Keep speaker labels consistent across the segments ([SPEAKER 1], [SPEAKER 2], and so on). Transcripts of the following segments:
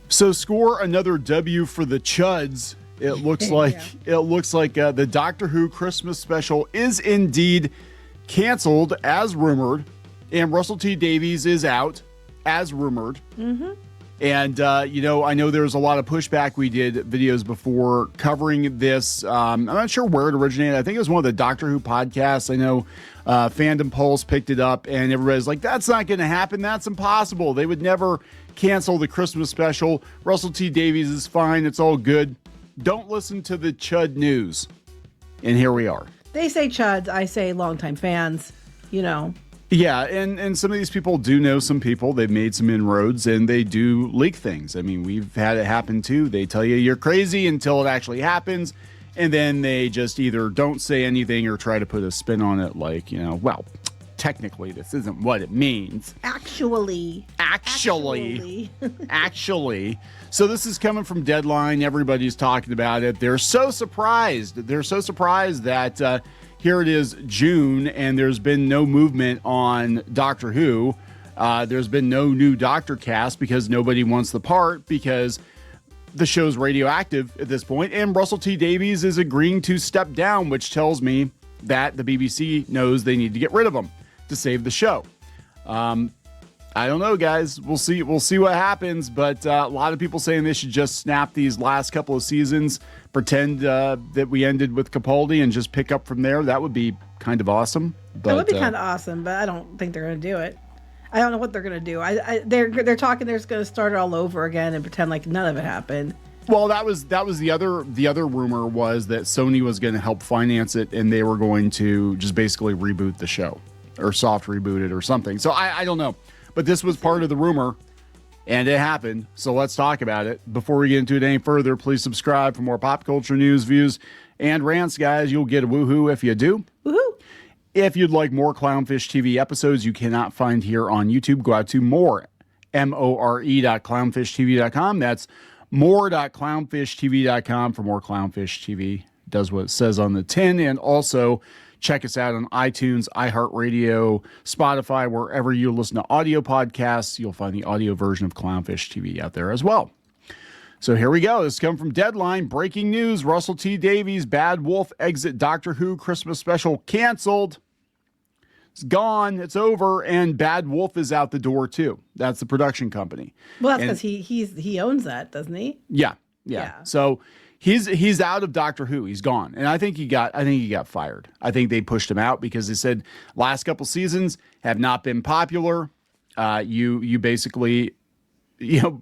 [SPEAKER 1] So score another W for the Chuds. It looks like the Doctor Who Christmas special is indeed canceled as rumored, and Russell T Davies is out as rumored. Mm-hmm. And I know there's a lot of pushback. We did videos before covering this. I'm not sure where it originated. I think it was one of the Doctor Who podcasts. I know Fandom Pulse picked it up, and everybody's like, "That's not going to happen. That's impossible. They would never cancel the Christmas special. Russell T Davies is fine. It's all good." Don't listen to the Chud news. And here we are.
[SPEAKER 2] They say Chuds. I say longtime fans,
[SPEAKER 1] Yeah, and some of these people do know some people. They've made some inroads, and they do leak things. I mean, we've had it happen, too. They tell you you're crazy until it actually happens, and then they just either don't say anything or try to put a spin on it like, well, technically, this isn't what it means.
[SPEAKER 2] Actually.
[SPEAKER 1] So this is coming from Deadline. Everybody's talking about it. They're so surprised. They're so surprised that here it is June, and there's been no movement on Doctor Who. There's been no new Doctor cast because nobody wants the part because the show's radioactive at this point, and Russell T Davies is agreeing to step down, which tells me that the BBC knows they need to get rid of him to save the show. I don't know, guys. We'll see what happens, but a lot of people saying they should just snap these last couple of seasons, pretend that we ended with Capaldi and just pick up from there. That would be kind of awesome. But,
[SPEAKER 2] that would be kind of awesome, but I don't think they're going to do it. I don't know what they're going to do. They're talking they're going to start it all over again and pretend like none of it happened.
[SPEAKER 1] Well, that was the other rumor was that Sony was going to help finance it, and they were going to just basically reboot the show or soft reboot it or something. So I don't know. But this was part of the rumor, and it happened. So let's talk about it. Before we get into it any further, please subscribe for more pop culture news, views, and rants, guys. You'll get a woohoo if you do.
[SPEAKER 2] Woohoo!
[SPEAKER 1] If you'd like more Clownfish TV episodes you cannot find here on YouTube, go out to more.clownfishtv.com. That's more.clownfishtv.com for more Clownfish TV. Does what it says on the tin, and also check us out on iTunes, iHeartRadio, Spotify, wherever you listen to audio podcasts. You'll find the audio version of Clownfish TV out there as well. So here we go. This comes from Deadline. Breaking news. Russell T Davies, Bad Wolf exit Doctor Who Christmas special canceled. It's gone. It's over. And Bad Wolf is out the door too. That's the production company.
[SPEAKER 2] Well, that's because he owns that, doesn't he?
[SPEAKER 1] Yeah. So he's out of Doctor Who. He's gone. And I think he got fired. I think they pushed him out because they said last couple seasons have not been popular. You basically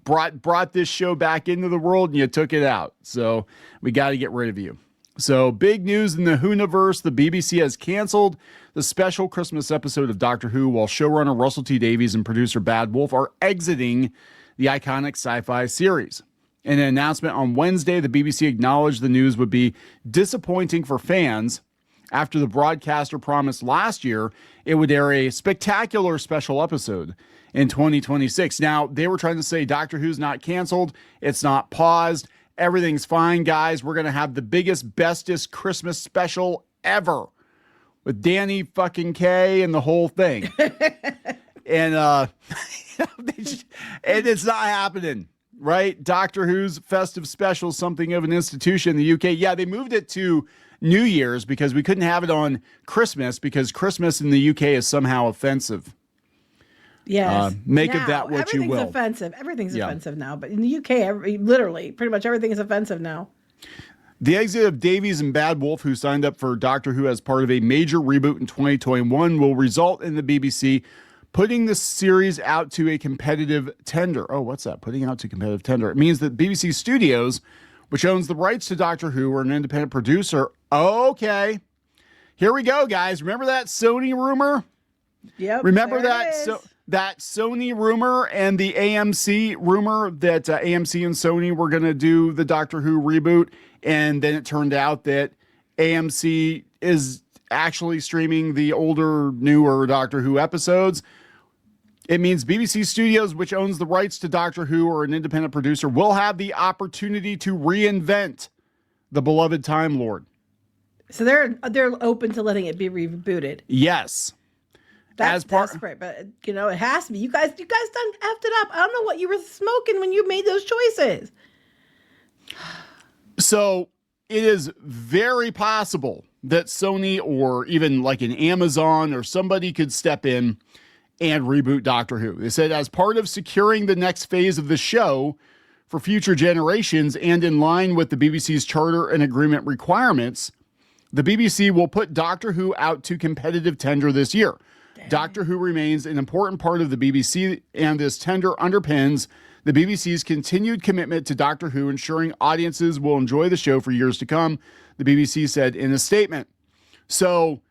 [SPEAKER 1] brought this show back into the world and you took it out. So we got to get rid of you. So big news in the Whoniverse. The BBC has canceled the special Christmas episode of Doctor Who while showrunner Russell T Davies and producer Bad Wolf are exiting the iconic sci-fi series. In an announcement on Wednesday, the BBC acknowledged the news would be disappointing for fans after the broadcaster promised last year it would air a spectacular special episode in 2026. Now, they were trying to say Doctor Who's not canceled. It's not paused. Everything's fine, guys. We're going to have the biggest, bestest Christmas special ever with Danny fucking K and the whole thing. And it's not happening. Right? Doctor Who's festive special, something of an institution in the UK. Yeah, they moved it to New Year's because we couldn't have it on Christmas because Christmas in the UK is somehow offensive.
[SPEAKER 2] Yes.
[SPEAKER 1] Make of that what you will.
[SPEAKER 2] Everything's offensive now. But in the UK, literally, pretty much everything is offensive now.
[SPEAKER 1] The exit of Davies and Bad Wolf, who signed up for Doctor Who as part of a major reboot in 2021, will result in the BBC putting the series out to a competitive tender. Oh, what's that? Putting out to competitive tender. It means that BBC Studios, which owns the rights to Doctor Who, are an independent producer. Okay. Here we go, guys. Remember that Sony rumor?
[SPEAKER 2] Yep.
[SPEAKER 1] Remember that Sony rumor and the AMC rumor that AMC and Sony were going to do the Doctor Who reboot, and then it turned out that AMC is actually streaming the older, newer Doctor Who episodes. It means BBC Studios, which owns the rights to Doctor Who or an independent producer, will have the opportunity to reinvent the beloved Time Lord.
[SPEAKER 2] So they're open to letting it be rebooted.
[SPEAKER 1] Yes.
[SPEAKER 2] That's desperate, but you know, it has to be. You guys done effed it up. I don't know what you were smoking when you made those choices.
[SPEAKER 1] So it is very possible that Sony or even like an Amazon or somebody could step in and reboot Doctor Who. They said as part of securing the next phase of the show for future generations and in line with the BBC's charter and agreement requirements, the BBC will put Doctor Who out to competitive tender this year. Dang. Doctor Who remains an important part of the BBC, and this tender underpins the BBC's continued commitment to Doctor Who, ensuring audiences will enjoy the show for years to come, the BBC said in a statement. So,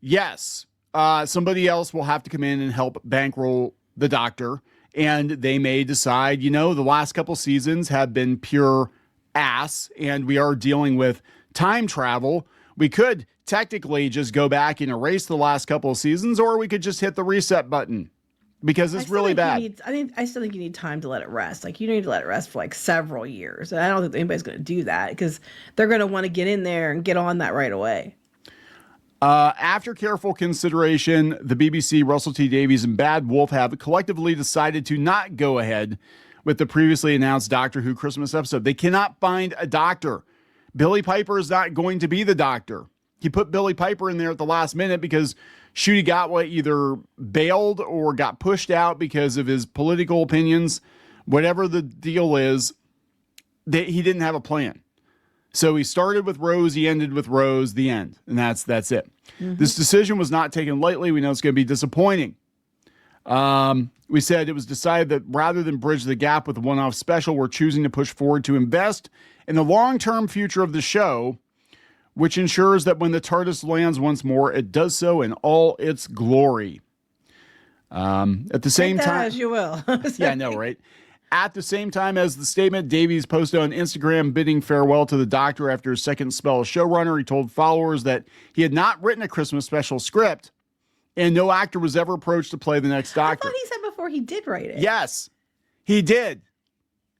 [SPEAKER 1] yes, somebody else will have to come in and help bankroll the Doctor, and they may decide, you know, the last couple seasons have been pure ass, and we are dealing with time travel. We could technically just go back and erase the last couple of seasons, or we could just hit the reset button because it's really bad.
[SPEAKER 2] I still think you need time to let it rest. Like, you need to let it rest for like several years. And I don't think anybody's going to do that because they're going to want to get in there and get on that right away.
[SPEAKER 1] After careful consideration, the BBC, Russel T Davies, and Bad Wolf have collectively decided to not go ahead with the previously announced Doctor Who Christmas episode. They cannot find a doctor. Billy Piper is not going to be the Doctor. He put Billy Piper in there at the last minute because Shooty Gatwa either bailed or got pushed out because of his political opinions. Whatever the deal is, he didn't have a plan. So he started with Rose, he ended with Rose, the end. And that's it. Mm-hmm. This decision was not taken lightly. We know it's going to be disappointing. We said it was decided that rather than bridge the gap with a one-off special, we're choosing to push forward to invest in the long-term future of the show, which ensures that when the TARDIS lands once more, it does so in all its glory. At the same time,
[SPEAKER 2] as you will.
[SPEAKER 1] Yeah, I know, right? At the same time as the statement, Davies posted on Instagram bidding farewell to the Doctor after his second spell as showrunner. He told followers that he had not written a Christmas special script, and no actor was ever approached to play the next Doctor.
[SPEAKER 2] I thought he said before he did write it.
[SPEAKER 1] Yes, he did.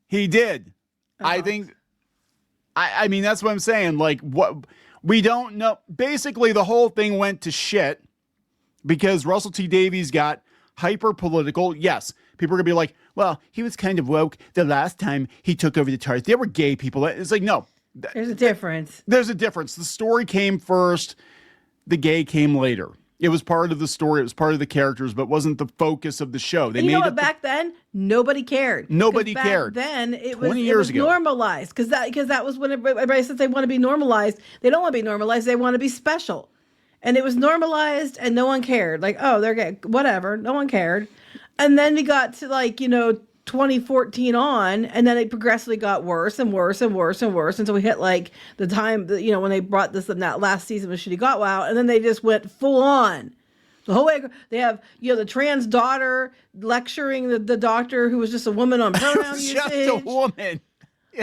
[SPEAKER 1] He did. Uh-huh. I think. I mean, that's what I'm saying. Like, what we don't know. Basically, the whole thing went to shit because Russel T Davies got hyper political. Yes, people are gonna be like, well, he was kind of woke the last time he took over the TARDIS. There were gay people. It's like, no.
[SPEAKER 2] There's a difference.
[SPEAKER 1] There's a difference. The story came first. The gay came later. It was part of the story. It was part of the characters, but wasn't the focus of the show.
[SPEAKER 2] They made it back then, nobody cared.
[SPEAKER 1] Nobody cared.
[SPEAKER 2] Then it was normalized because that was when everybody said they want to be normalized. They don't want to be normalized. They want to be special. And it was normalized and no one cared. Like, oh, they're gay. Whatever. No one cared. And then we got to 2014 on, and then it progressively got worse and worse and worse and worse until we hit like the time that, when they brought this in that last season with Shooty Gatwa out, and then they just went full on. The whole way they have the trans daughter lecturing the Doctor who was just a woman on pronoun usage.
[SPEAKER 1] Just a woman.
[SPEAKER 2] We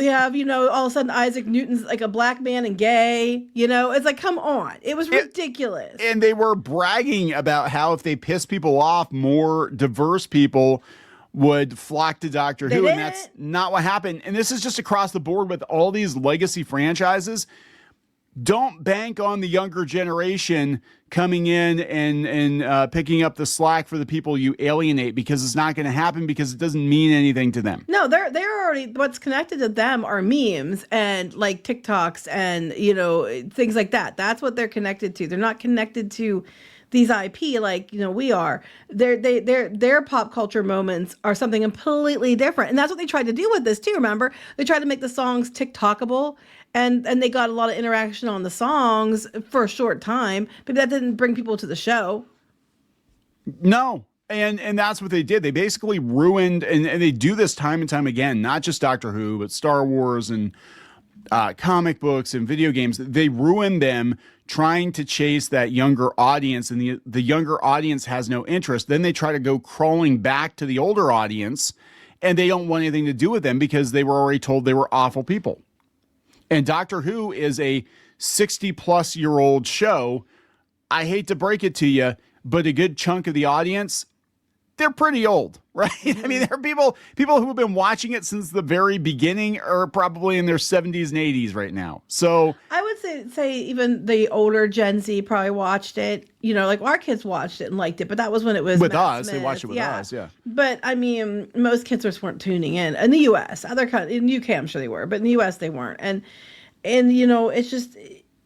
[SPEAKER 2] have, all of a sudden Isaac Newton's like a black man and gay, it's like, come on. It was ridiculous.
[SPEAKER 1] And they were bragging about how if they piss people off, more diverse people would flock to Doctor Who. And that's not what happened. And this is just across the board with all these legacy franchises. Don't bank on the younger generation coming in and picking up the slack for the people you alienate, because it's not going to happen, because it doesn't mean anything to them.
[SPEAKER 2] No, they're already, what's connected to them are memes and like TikToks and, things like that. That's what they're connected to. They're not connected to these IP like, we are. Their pop culture moments are something completely different. And that's what they tried to do with this too, remember? They tried to make the songs TikTokable. And they got a lot of interaction on the songs for a short time, but that didn't bring people to the show.
[SPEAKER 1] No. And that's what they did. They basically ruined, and they do this time and time again, not just Doctor Who, but Star Wars and comic books and video games. They ruin them trying to chase that younger audience, and the younger audience has no interest. Then they try to go crawling back to the older audience, and they don't want anything to do with them because they were already told they were awful people. And Doctor Who is a 60-plus-year-old show. I hate to break it to you, but a good chunk of the audience, they're pretty old, right? I mean, there are people who have been watching it since the very beginning are probably in their 70s and 80s right now. So
[SPEAKER 2] I would say even the older Gen Z probably watched it. You know, like our kids watched it and liked it, but that was when it was
[SPEAKER 1] with
[SPEAKER 2] Matt
[SPEAKER 1] us.
[SPEAKER 2] Smith.
[SPEAKER 1] They watched it with us, yeah.
[SPEAKER 2] But I mean, most kids just weren't tuning in the U.S. In UK, I'm sure they were, but in the U.S. they weren't. And you know, it's just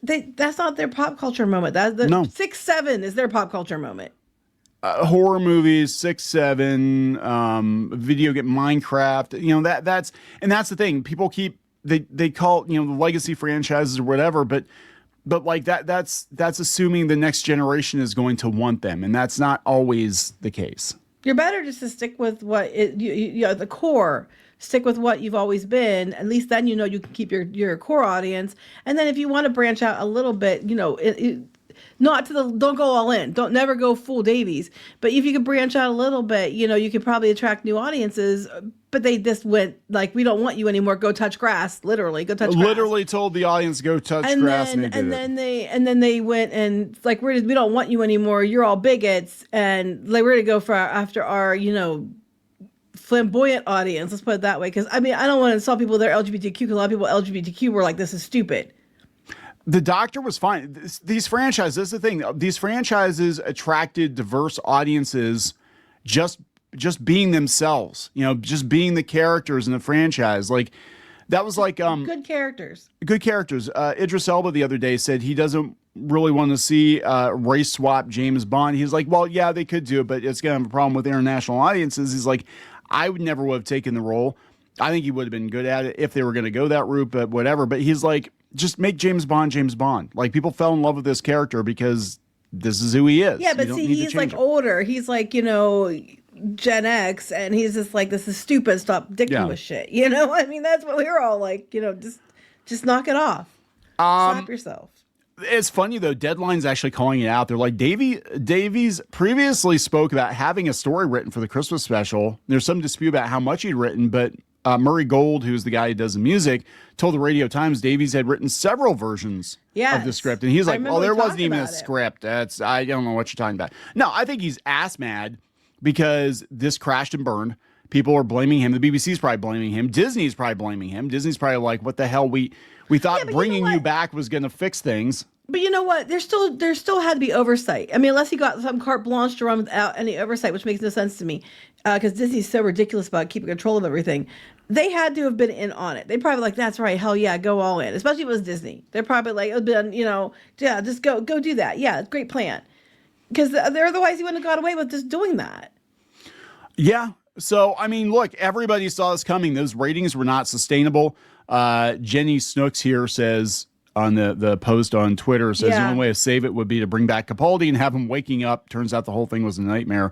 [SPEAKER 2] that's not their pop culture moment. That's the 6, 7 is their pop culture moment.
[SPEAKER 1] Horror movies, 6, 7, video game, Minecraft. You know, that's the thing. People keep they call, you know, the legacy franchises or whatever, but like that's assuming the next generation is going to want them, and that's not always the case.
[SPEAKER 2] You're better just to stick with what you know, the core. Stick with what you've always been. At least then you know you can keep your core audience. And then if you want to branch out a little bit, you know, don't go all in. Don't never go full Davies. But if you could branch out a little bit, you know, you could probably attract new audiences. But they just went like, we don't want you anymore. Go touch grass. Literally, go touch grass.
[SPEAKER 1] Literally told the audience go touch grass, and
[SPEAKER 2] then they went and like, we don't want you anymore. You're all bigots, and like we're gonna go after our, you know, flamboyant audience. Let's put it that way. Because I mean, I don't want to insult people that are LGBTQ. Because a lot of people LGBTQ were like, this is stupid.
[SPEAKER 1] The Doctor was fine. These franchises, that's the thing. These franchises attracted diverse audiences just being themselves, you know, just being the characters in the franchise. Like that was like
[SPEAKER 2] good characters.
[SPEAKER 1] Good characters. Idris Elba the other day said he doesn't really want to see race swap James Bond. He's like, well, yeah, they could do it, but it's going to have a problem with international audiences. He's like, I would never would have taken the role. I think he would have been good at it if they were going to go that route, but whatever. But he's like, just make James Bond James Bond. Like people fell in love with this character because this is who he is.
[SPEAKER 2] Yeah, but see, he's like older. He's like, you know, Gen X, and he's just like, this is stupid. Stop dicking with shit. You know, I mean, that's what we were all like. You know, just knock it off. Slap yourself.
[SPEAKER 1] It's funny though. Deadline's actually calling it out. They're like, Davies previously spoke about having a story written for the Christmas special. There's some dispute about how much he'd written, but Murray Gold, who's the guy who does the music, told the Radio Times Davies had written several versions of the script. And he's like, well, there wasn't even a script. I don't know what you're talking about. No, I think he's ass mad because this crashed and burned. People are blaming him. The BBC's probably blaming him. Disney's probably blaming him. Disney's probably like, what the hell? We thought bringing you back was going to fix things.
[SPEAKER 2] But you know what? There still had to be oversight. I mean, unless he got some carte blanche to run without any oversight, which makes no sense to me, because Disney's so ridiculous about keeping control of everything. They had to have been in on it. They probably like, that's right, hell yeah, go all in. Especially if it was Disney. They're probably like, it would have been, you know, yeah, just go do that. Yeah, great plan. Because otherwise he wouldn't have got away with just doing that.
[SPEAKER 1] Yeah. So, I mean, look, everybody saw this coming. Those ratings were not sustainable. Jenny Snooks here says on the post on Twitter, says the only way to save it would be to bring back Capaldi and have him waking up. Turns out the whole thing was a nightmare.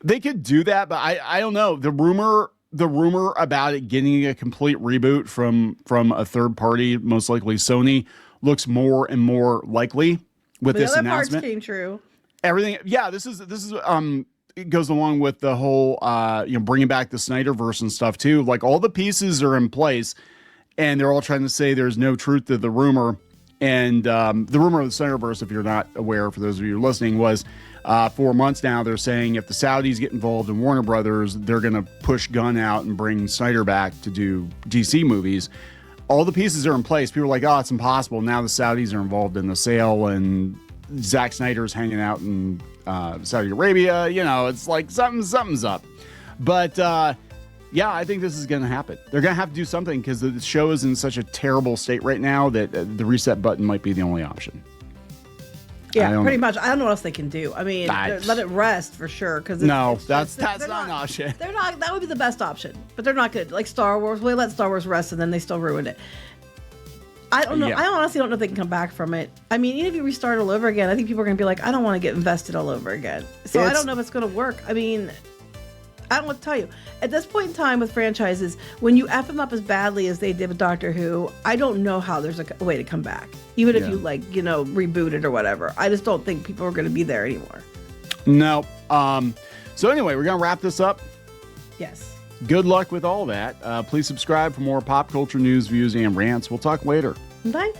[SPEAKER 1] They could do that, but I don't know. The rumor about it getting a complete reboot from a third party, most likely Sony, looks more and more likely with this announcement.
[SPEAKER 2] The other parts came true.
[SPEAKER 1] Everything, yeah. This is it goes along with the whole bringing back the Snyderverse and stuff too. Like all the pieces are in place, and they're all trying to say there's no truth to the rumor. And the rumor of the Snyderverse, if you're not aware, for those of you listening, was 4 months now. They're saying if the Saudis get involved in Warner Brothers, they're going to push Gunn out and bring Snyder back to do DC movies. All the pieces are in place. People are like, oh, it's impossible. Now the Saudis are involved in the sale, and Zack Snyder's hanging out in Saudi Arabia. You know, it's like something's up. But yeah, I think this is going to happen. They're going to have to do something because the show is in such a terrible state right now that the reset button might be the only option.
[SPEAKER 2] Yeah, pretty much. I don't know what else they can do. I mean, let it rest for sure. Because
[SPEAKER 1] that's not an option.
[SPEAKER 2] They're not. That would be the best option, but they're not good. Like Star Wars, we let Star Wars rest, and then they still ruined it. I don't know. Yeah. I honestly don't know if they can come back from it. I mean, even if you restart all over again, I think people are going to be like, I don't want to get invested all over again. So I don't know if it's going to work. I mean, I don't know what to tell you. At this point in time with franchises, when you F them up as badly as they did with Doctor Who, I don't know how there's a way to come back. Even if you reboot it or whatever. I just don't think people are going to be there anymore.
[SPEAKER 1] No. So anyway, we're going to wrap this up.
[SPEAKER 2] Yes.
[SPEAKER 1] Good luck with all that. Please subscribe for more pop culture news, views, and rants. We'll talk later.
[SPEAKER 2] Bye.